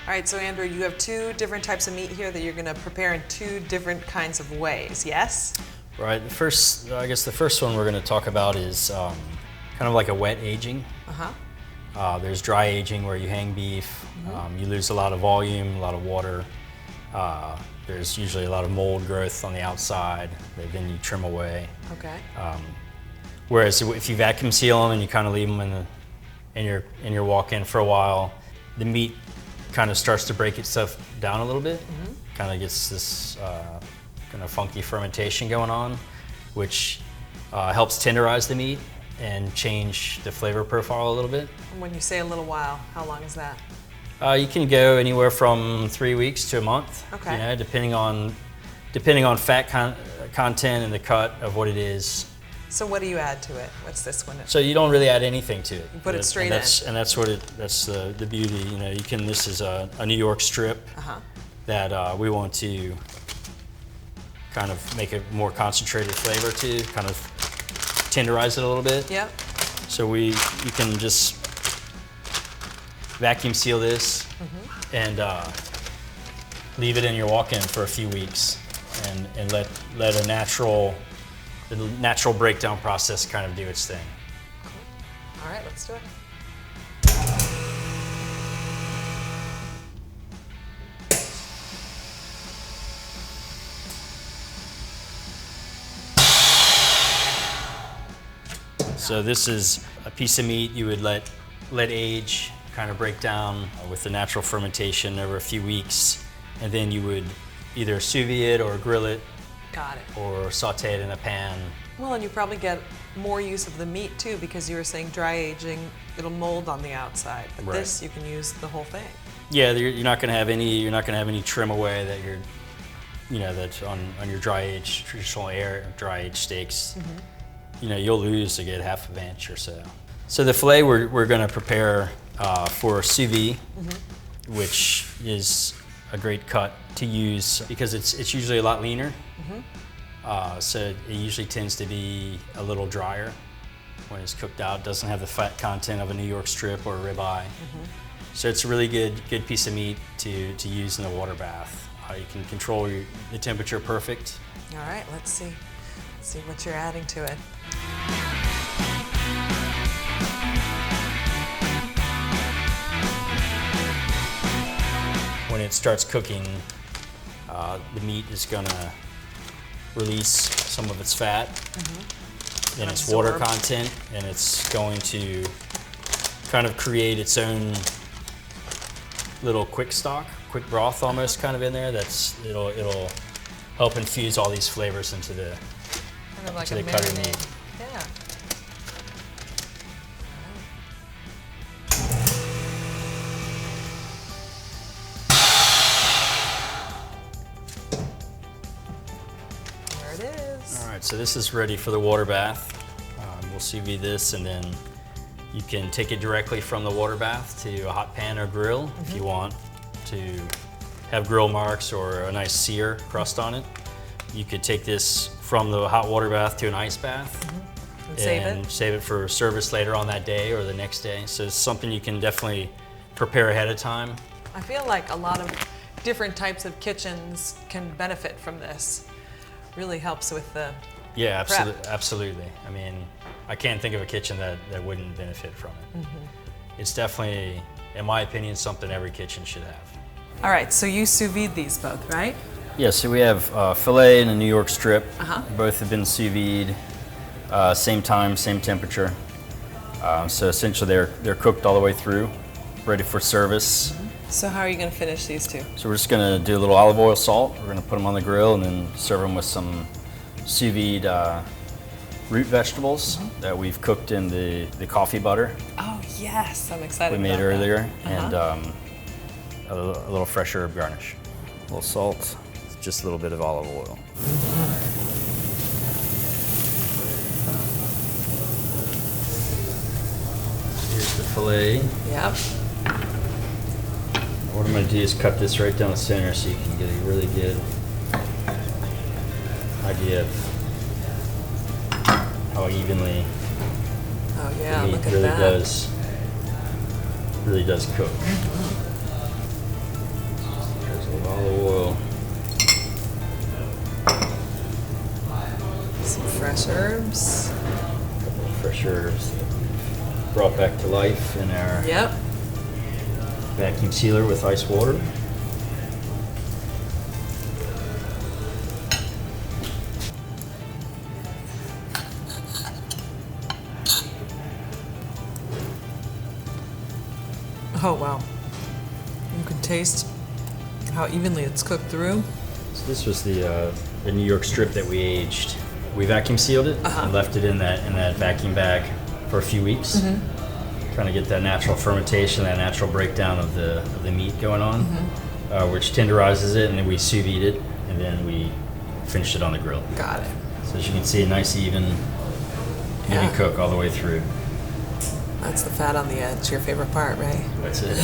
All right, so Andrew, you have two different types of meat here that you're going to prepare in two different kinds of ways, yes? Right, I guess the first one we're going to talk about is kind of like a wet aging. There's dry aging where you hang beef, you lose a lot of volume, a lot of water. There's usually a lot of mold growth on the outside that then you trim away. Okay. Whereas if you vacuum seal them and you kind of leave them in your walk-in for a while, the meat kind of starts to break itself down a little bit. Kind of gets this kind of funky fermentation going on, which helps tenderize the meat and change the flavor profile a little bit. And when you say a little while, how long is that? You can go anywhere from 3 weeks to a month. Okay. You know, depending on fat content and the cut of what it is. So what do you add to it? What's this one? So you don't really add anything to it. You put it straight in. And that's the beauty. You know, this is a New York strip that we want to kind of make a more concentrated flavor to, kind of tenderize it a little bit. Yep. So you can just vacuum seal this and leave it in your walk-in for a few weeks and let the natural breakdown process kind of do its thing. Cool. All right, let's do it. So this is a piece of meat you would let age, kind of break down with the natural fermentation over a few weeks, and then you would either sous vide it or grill it. Got it. Or saute it in a pan. Well, and you probably get more use of the meat too, because you were saying dry aging, it'll mold on the outside. But right. This, you can use the whole thing. Yeah, you're not going to have any trim away that that's on your dry age, traditional dry age steaks. You know, you'll lose to get half an inch or so. So the filet we're going to prepare for sous vide, which is a great cut to use because it's usually a lot leaner. So it usually tends to be a little drier when it's cooked out. It doesn't have the fat content of a New York strip or a ribeye. So it's a really good piece of meat to use in the water bath. You can control the temperature perfect. All right, let's see what you're adding to it. When it starts cooking, the meat is gonna release some of its fat and its water content, and it's going to kind of create its own little quick broth almost kind of in there. It'll help infuse all these flavors into the kind of like a cut of meat. Yeah. There it is. All right, so this is ready for the water bath. We'll sous vide this, and then you can take it directly from the water bath to a hot pan or grill if you want to have grill marks or a nice sear crust on it. You could take this from the hot water bath to an ice bath and save it for service later on that day or the next day. So it's something you can definitely prepare ahead of time. I feel like a lot of different types of kitchens can benefit from this. Really helps with the prep. Absolutely. I mean, I can't think of a kitchen that wouldn't benefit from it. It's definitely, in my opinion, something every kitchen should have. All right, so you sous vide these both, right? Yeah, so we have filet and a New York strip. Both have been sous vide, same time, same temperature. So essentially they're cooked all the way through, ready for service. So how are you going to finish these two? So we're just going to do a little olive oil, salt. We're going to put them on the grill and then serve them with some sous vide root vegetables that we've cooked in the coffee butter. Oh yes, I'm excited. We made earlier, and a little fresh herb garnish. A little salt, just a little bit of olive oil. Here's the filet. Yep. What I'm going to do is cut this right down the center so you can get a really good idea of how evenly the meat look at really that. Really does cook. Olive oil. Some fresh herbs. A couple of fresh herbs brought back to life in our Yep. vacuum sealer with ice water. Oh wow. You can taste how evenly it's cooked through. So this was the New York strip that we aged. We vacuum sealed it and left it in that vacuum bag for a few weeks, trying to get that natural fermentation, that natural breakdown of the meat going on, which tenderizes it, and then we sous vide it, and then we finished it on the grill. Got it. So as you can see, a nice even Yeah. cook all the way through. That's the fat on the edge, your favorite part, right? That's it.